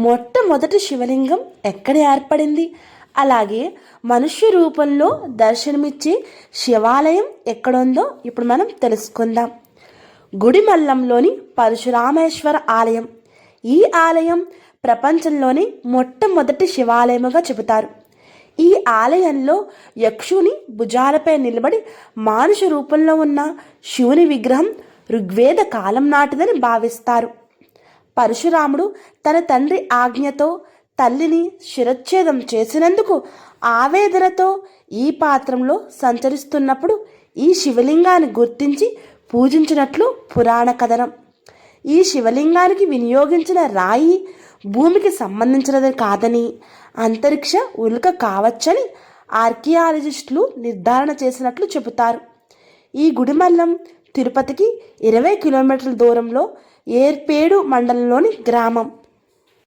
మొట్టమొదటి శివలింగం ఎక్కడ ఏర్పడింది, అలాగే మనుష్య రూపంలో దర్శనమిచ్చే శివాలయం ఎక్కడుందో ఇప్పుడు మనం తెలుసుకుందాం. గుడిమల్లంలోని పరశురామేశ్వర ఆలయం. ఈ ఆలయం ప్రపంచంలోని మొట్టమొదటి శివాలయముగా చెబుతారు. ఈ ఆలయంలో యక్షుని భుజాలపై నిలబడి మానుష రూపంలో ఉన్న శివుని విగ్రహం ఋగ్వేద కాలం నాటిదని భావిస్తారు. పరశురాముడు తన తండ్రి ఆజ్ఞతో తల్లిని శిరచ్ఛేదం చేసినందుకు ఆవేదనతో ఈ పాత్రంలో సంచరిస్తున్నప్పుడు ఈ శివలింగాన్ని గుర్తించి పూజించినట్లు పురాణ కథనం. ఈ శివలింగానికి వినియోగించిన రాయి భూమికి సంబంధించినది కాదని, అంతరిక్ష ఉల్క కావచ్చని ఆర్కియాలజిస్టులు నిర్ధారణ చేసినట్లు చెబుతారు. ఈ గుడిమల్లం తిరుపతికి 20 కిలోమీటర్ల దూరంలో ఏర్పేడు మండలంలోని గ్రామం.